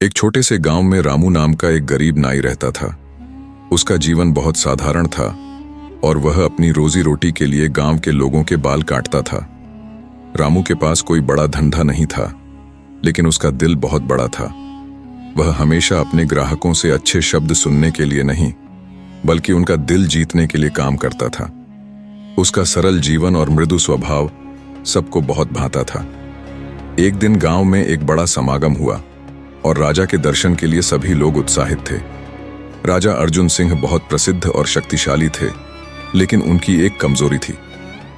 एक छोटे से गांव में रामू नाम का एक गरीब नाई रहता था। उसका जीवन बहुत साधारण था और वह अपनी रोजी रोटी के लिए गांव के लोगों के बाल काटता था। रामू के पास कोई बड़ा धंधा नहीं था, लेकिन उसका दिल बहुत बड़ा था। वह हमेशा अपने ग्राहकों से अच्छे शब्द सुनने के लिए नहीं, बल्कि उनका दिल जीतने के लिए काम करता था। उसका सरल जीवन और मृदु स्वभाव सबको बहुत भाता था। एक दिन गांव में एक बड़ा समागम हुआ और राजा के दर्शन के लिए सभी लोग उत्साहित थे। राजा अर्जुन सिंह बहुत प्रसिद्ध और शक्तिशाली थे, लेकिन उनकी एक कमजोरी थी।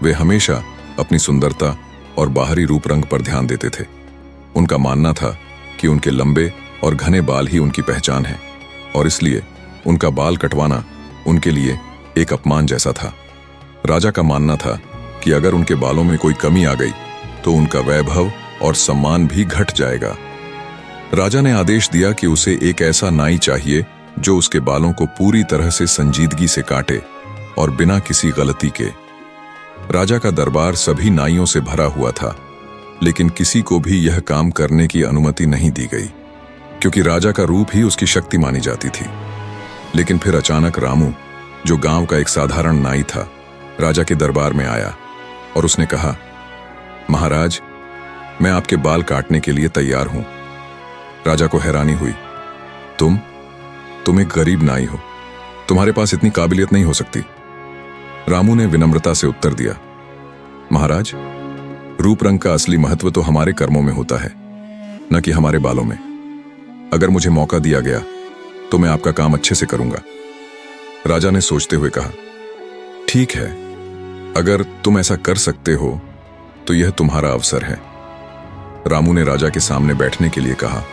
वे हमेशा अपनी सुंदरता और बाहरी रूप रंग पर ध्यान देते थे। उनका मानना था कि उनके लंबे और घने बाल ही उनकी पहचान है, और इसलिए उनका बाल कटवाना उनके लिए एक अपमान जैसा था। राजा का मानना था कि अगर उनके बालों में कोई कमी आ गई तो उनका वैभव और सम्मान भी घट जाएगा। राजा ने आदेश दिया कि उसे एक ऐसा नाई चाहिए जो उसके बालों को पूरी तरह से संजीदगी से काटे और बिना किसी गलती के। राजा का दरबार सभी नाइयों से भरा हुआ था, लेकिन किसी को भी यह काम करने की अनुमति नहीं दी गई, क्योंकि राजा का रूप ही उसकी शक्ति मानी जाती थी। लेकिन फिर अचानक रामू, जो गांव का एक साधारण नाई था, राजा के दरबार में आया और उसने कहा, महाराज, मैं आपके बाल काटने के लिए तैयार हूं। राजा को हैरानी हुई। तुम एक गरीब नाई हो, तुम्हारे पास इतनी काबिलियत नहीं हो सकती। रामू ने विनम्रता से उत्तर दिया, महाराज, रूप रंग का असली महत्व तो हमारे कर्मों में होता है, न कि हमारे बालों में। अगर मुझे मौका दिया गया तो मैं आपका काम अच्छे से करूंगा। राजा ने सोचते हुए कहा, ठीक है, अगर तुम ऐसा कर सकते हो तो यह तुम्हारा अवसर है। रामू ने राजा के सामने बैठने के लिए कहा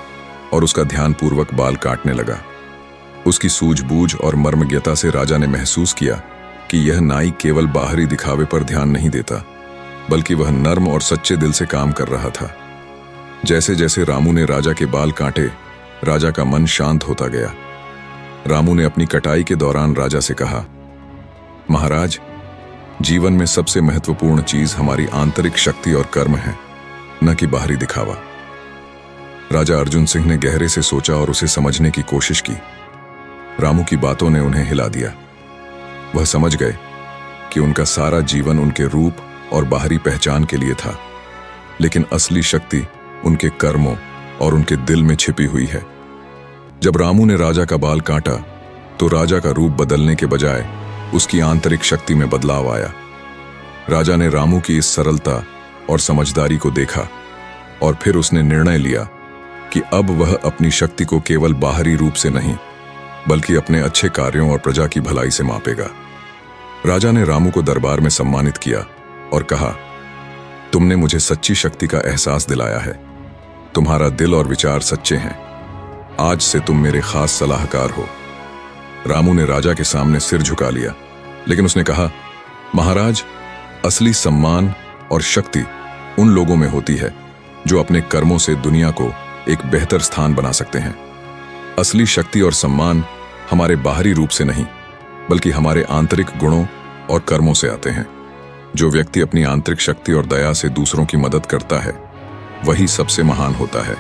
और उसका ध्यानपूर्वक बाल काटने लगा। उसकी सूझबूझ और मर्मज्ञता से राजा ने महसूस किया कि यह नाई केवल बाहरी दिखावे पर ध्यान नहीं देता, बल्कि वह नर्म और सच्चे दिल से काम कर रहा था। जैसे जैसे रामू ने राजा के बाल काटे, राजा का मन शांत होता गया। रामू ने अपनी कटाई के दौरान राजा से कहा, महाराज, जीवन में सबसे महत्वपूर्ण चीज हमारी आंतरिक शक्ति और कर्म है, न कि बाहरी दिखावा। राजा अर्जुन सिंह ने गहरे से सोचा और उसे समझने की कोशिश की। रामू की बातों ने उन्हें हिला दिया। वह समझ गए कि उनका सारा जीवन उनके रूप और बाहरी पहचान के लिए था, लेकिन असली शक्ति उनके कर्मों और उनके दिल में छिपी हुई है। जब रामू ने राजा का बाल काटा तो राजा का रूप बदलने के बजाय उसकी आंतरिक शक्ति में बदलाव आया। राजा ने रामू की इस सरलता और समझदारी को देखा और फिर उसने निर्णय लिया कि अब वह अपनी शक्ति को केवल बाहरी रूप से नहीं, बल्कि अपने अच्छे कार्यों और प्रजा की भलाई से मापेगा। राजा ने रामू को दरबार में सम्मानित किया और कहा, तुमने मुझे सच्ची शक्ति का एहसास दिलाया है। तुम्हारा दिल और विचार सच्चे हैं। आज से तुम मेरे खास सलाहकार हो। रामू ने राजा के सामने सिर झुका लिया, लेकिन उसने कहा, महाराज, असली सम्मान और शक्ति उन लोगों में होती है जो अपने कर्मों से दुनिया को एक बेहतर स्थान बना सकते हैं। असली शक्ति और सम्मान हमारे बाहरी रूप से नहीं, बल्कि हमारे आंतरिक गुणों और कर्मों से आते हैं। जो व्यक्ति अपनी आंतरिक शक्ति और दया से दूसरों की मदद करता है, वही सबसे महान होता है।